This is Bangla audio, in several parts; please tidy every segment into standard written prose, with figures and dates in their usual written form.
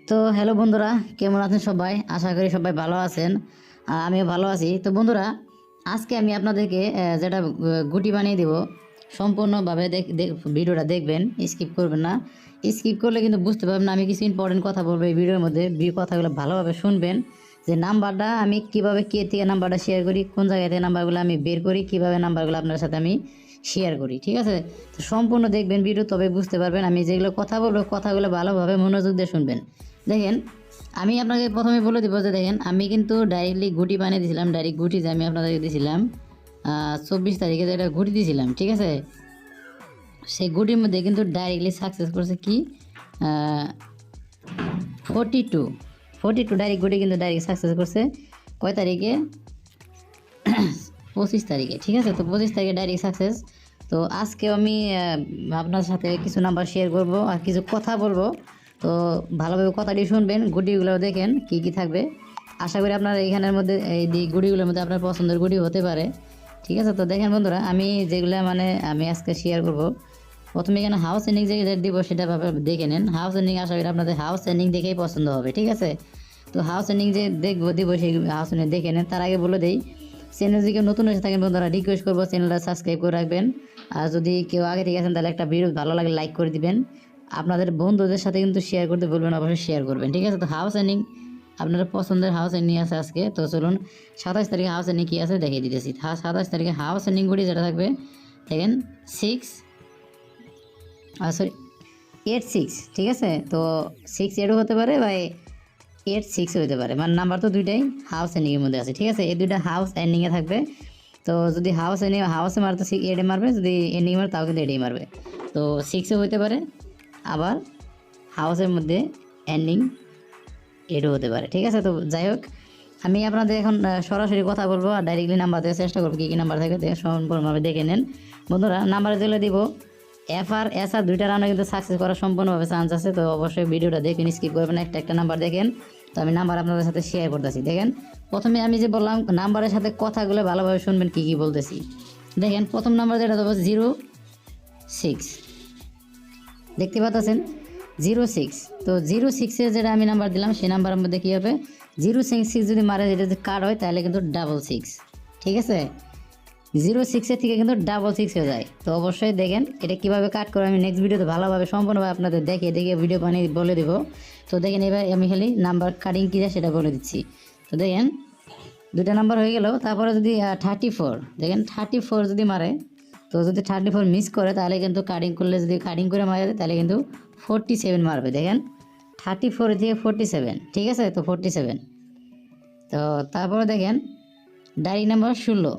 তো হ্যালো বন্ধুরা, কেমন আছেন সবাই? আশা করি সবাই ভালো আছেন। আমিও ভালো আছি। তো বন্ধুরা, আজকে আমি আপনাদেরকে যেটা গুটি বানিয়ে দেব, সম্পূর্ণভাবে ভিডিওটা দেখবেন, স্কিপ করবেন না। স্কিপ করলে কিন্তু বুঝতে পারবেন না। আমি কিছু ইম্পর্টেন্ট কথা বলবো এই ভিডিওর মধ্যে। কথাগুলো ভালোভাবে শুনবেন, যে নাম্বারটা আমি কিভাবে কে থেকে নাম্বারটা শেয়ার করি, কোন জায়গা থেকে নাম্বারগুলো আমি বের করি, কিভাবে নাম্বারগুলো আপনার সাথে আমি শেয়ার করি। ঠিক আছে? তো সম্পূর্ণ দেখবেন ভিডিও, তবে বুঝতে পারবেন। আমি যেগুলো কথা বলবো, কথাগুলো ভালোভাবে মনোযোগ দিয়ে শুনবেন। দেখেন, আমি আপনাকে প্রথমে বলে দিব যে দেখেন, আমি কিন্তু ডাইরেক্টলি গুটি বানিয়ে দিয়েছিলাম। ডাইরেক্ট গুটি যে আমি আপনাদেরকে দিয়েছিলাম 24 তারিখে, যেটা গুটি দিয়েছিলাম, ঠিক আছে? সেই গুটির মধ্যে কিন্তু ডাইরেক্টলি সাকসেস করছে কি 42 ডাইরেক্ট গুটি কিন্তু ডাইরেক্ট সাকসেস করছে। কয় তারিখে? 25 তারিখে। ঠিক আছে? তো 25 তারিখে ডাইরেক্ট সাকসেস। তো আজকে আমি আপনার সাথে কিছু নাম্বার শেয়ার করব আর কিছু কথা বলবো। তো ভালোভাবে কথাটি শুনবেন, গুটিগুলো দেখেন কি কি থাকবে। আশা করি আপনার এইখানের মধ্যে, এই গুটিগুলোর মধ্যে আপনার পছন্দের গুটি হতে পারে। ঠিক আছে? তো দেখেন বন্ধুরা, আমি যেগুলো আমি আজকে শেয়ার করব। প্রথমে এখানে হাউস এন্ডিং যে দিব সেটা ভাবে দেখে নেন। হাউস এন্ডিং আশা করি আপনাদের হাউস এন্ডিং দেখেই পছন্দ হবে। ঠিক আছে? তো হাউস এন্ডিং যে দিব সেই হাউস এন্ডিং দেখে নেন। তার আগে বলে দেই, চ্যানেল যদি কেউ নতুন এসে থাকেন বন্ধুরা, রিকোয়েস্ট করবো চ্যানেলটা সাবস্ক্রাইব করে রাখবেন। আর যদি কেউ আগে থেকে আছেন তাহলে একটা ভিডিও ভালো লাগে লাইক করে দিবেন। আপনাদের বন্ধুদের সাথে কিন্তু শেয়ার করতে বলবেন, অবশ্যই শেয়ার করবেন। ঠিক আছে? তো হাউস এন্ডিং আপনারা পছন্দের হাউস এন্ডিং আছে আজকে। তো চলুন 27 তারিখে হাউস এন্ডিং কী আছে দেখিয়ে দিতেছি। 27 তারিখে হাউস এন্ডিং গুলি যেটা থাকবে, দেখেন 8 6। ঠিক আছে? তো 6 8ও হতে পারে বা 8 6 হতে পারে, মানে নাম্বার তো দুইটাই হাউস এন্ডিংয়ের মধ্যে আছে। ঠিক আছে? এই দুইটা হাউস এন্ডিংয়ে থাকবে। তো যদি হাউসে মারতো 8 মারবে, যদি এন্ডিং মারে তাও কিন্তু 8 মারবে। তো 6ও হতে পারে, আবার হাউসের মধ্যে এন্ডিং 8ও হতে পারে। ঠিক আছে? তো যাই হোক, আমি আপনাদের এখন সরাসরি কথা বলবো আর ডাইরেক্টলি নাম্বার দেওয়ার চেষ্টা করবো। কী কী নাম্বার থাকে সম্পূর্ণভাবে দেখে নেন বন্ধুরা। নাম্বার যেগুলো দিব, এফ আর এস আর দুইটা রাউন্ডে কিন্তু সাকসেস করার সম্পূর্ণভাবে চান্স আছে। তো অবশ্যই ভিডিওটা দেখেন, স্কিপ করবেন, একটা একটা নাম্বার দেখেন। তো আমি নাম্বার আপনাদের সাথে শেয়ার করতেছি। দেখেন, প্রথমে আমি যে বললাম নাম্বারের সাথে কথাগুলো ভালোভাবে শুনবেন কী কী বলতেছি। দেখেন, প্রথম নাম্বার যেটা দেবো 06, দেখতে পাচ্ছেন 06। তো 06-এর যেটা আমি নাম্বার দিলাম সেই নাম্বারের মধ্যে কী হবে, 0 6 যদি মারে, এটা যদি কাট হয় তাহলে কিন্তু 6 ঠিক আছে? 06-এর থেকে কিন্তু 6 হয়ে যায়। তো অবশ্যই দেখেন এটা কীভাবে কাট করে, আমি নেক্সট ভিডিওতে ভালোভাবে সম্পূর্ণভাবে আপনাদের দেখে ভিডিও বানিয়ে বলে দেবো। তো দেখেন, এবার আমি খালি নাম্বার কাটিং কী যায় সেটা বলে দিচ্ছি। তো দেখেন, দুটা নাম্বার হয়ে গেল। তারপরে যদি 34, দেখেন 34 যদি মারে, তো যদি 34 মিস করে তাহলে কিন্তু কাটিং করলে, যদি কাটিং করে মারা যায় তাহলে কিন্তু 47 মারবে। দেখেন, 34 দিয়ে 47, ঠিক আছে? তো 47। তো তারপরে দেখেন ডাইরেক্ট নাম্বার 16,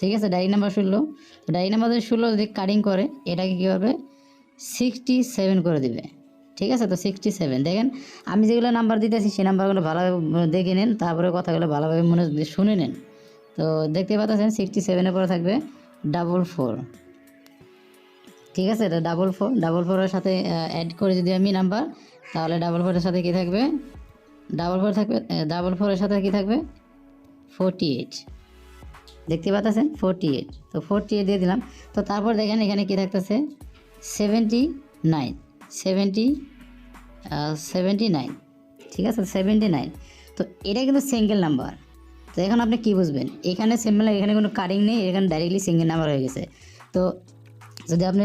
ঠিক আছে? ডাইরেক্ট নাম্বার 16, তো ডাইরেক্ট নাম্বার 16 যদি কাটিং করে এটাকে কী হবে, 67 করে দিবে। ঠিক আছে? তো 67। দেখেন, আমি যেগুলো নাম্বার দিতেছি সেই নাম্বারগুলো ভালোভাবে দেখে নেন, তারপরে কথাগুলো ভালোভাবে মনে শুনে নেন। তো দেখতে পাচ্ছেন 67-এর পরে থাকবে 44। ঠিক আছে? এটা 44-এর সাথে অ্যাড করে যদি আমি নাম্বার, তাহলে 44-এর সাথে কী থাকবে, 44-এর সাথে কী থাকবে, 48। দেখতে পাচ্ছেন 48। তো 48 দিয়ে দিলাম। তো তারপর দেখেন এখানে কী থাকতেছে, 79, 79। ঠিক আছে? 79। তো এটা কিন্তু সিঙ্গেল নাম্বার। তো এখন আপনি কি বুঝবেন, এখানে সিম্পল, এখানে কোনো কাটিং নেই, এখানে ডাইরেক্টলি সিঙ্গেল নাম্বার হয়ে গেছে। তো যদি আপনি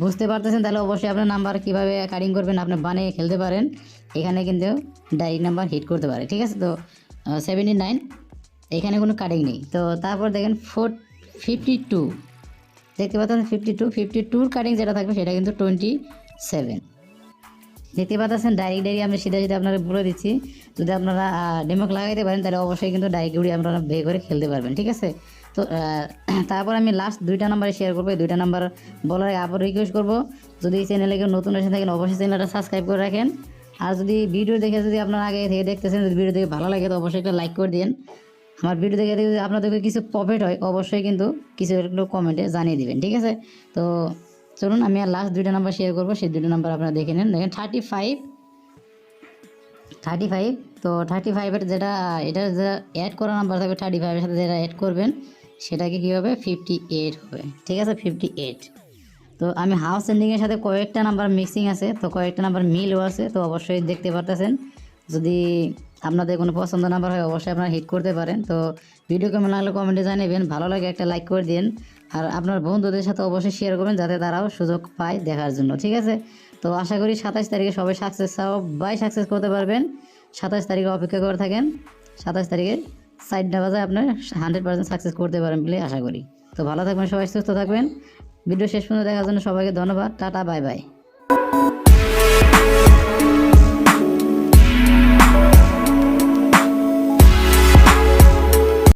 বুঝতে পারতেছেন তাহলে অবশ্যই আপনার নাম্বার কীভাবে কাটিং করবেন আপনি বানিয়ে খেলতে পারেন। এখানে কিন্তু ডাইরেক্ট নাম্বার হিট করতে পারে। ঠিক আছে? তো 79, এখানে কোনো কাটিং নেই। তো তারপর দেখেন 52, দেখতে পাচ্ছেন 52-52 কাটিং যেটা থাকবে সেটা কিন্তু 27। দেখতে পাচ্ছেন ডাইরেক্ট আমি সিধা আপনারা বলে দিচ্ছি। যদি আপনারা ডেমক লাগাইতে পারেন তাহলে অবশ্যই কিন্তু ডাইরেক্ট উড়ি আপনারা বে করে খেলতে পারবেন। ঠিক আছে? তো তারপর আমি লাস্ট দুইটা নাম্বারে শেয়ার করবো। এই দুইটা নাম্বার বলার আগে আবার রিকোয়েস্ট করবো, যদি এই চ্যানেলে কেউ নতুন এসে থাকেন অবশ্যই চ্যানেলটা সাবস্ক্রাইব করে রাখেন। আর যদি ভিডিও দেখে, যদি আপনারা আগে থেকে দেখতেছেন, যদি ভিডিও দেখে ভালো লাগে তো অবশ্যই একটা লাইক করে দিন। আমার ভিডিও দেখে যদি আপনাদেরকে কিছু প্রফিট হয় অবশ্যই কিন্তু কিছু একটু কমেন্টে জানিয়ে দিবেন। ঠিক আছে? তো চলুন আমি আর লাস্ট দুইটা নাম্বার শেয়ার করবো, সেই দুটো নাম্বার আপনারা দেখে নেন। দেখেন 35। তো 35-এর যেটা, এটা যে অ্যাড করা নাম্বার থাকবে 35-এর সাথে যেটা অ্যাড করবেন সেটাকে কী হবে, 58 হবে। ঠিক আছে? 58। তো আমি হাউস এন্ডিংয়ের সাথে কয়েকটা নাম্বার মিক্সিং আছে, তো কয়েকটা নাম্বার মিলও আছে, তো অবশ্যই দেখতে পারতেছেন। যদি আপনাদের কোনো পছন্দ নাম্বার হয় অবশ্যই আপনারা হিট করতে পারেন। তো ভিডিও কেমন লাগলে কমেন্টে জানাবেন, ভালো লাগে একটা লাইক করে দিন, আর আপনার বন্ধুদের সাথে অবশ্যই শেয়ার করবেন যাতে তারাও সুযোগ পায় দেখার জন্য, ঠিক আছে। তো আশা করি 27 তারিখে সবাই সাকসেস করতে পারবেন। 27 তারিখে অপেক্ষা করে থাকেন, 27 তারিখে 4টা বাজে আপনার 100% সাকসেস করতে পারেন বলে আশা করি। তো ভালো থাকবেন সবাই, সুস্থ থাকবেন। ভিডিও শেষ পর্যন্ত দেখার জন্য সবাইকে ধন্যবাদ। Tata, bye bye.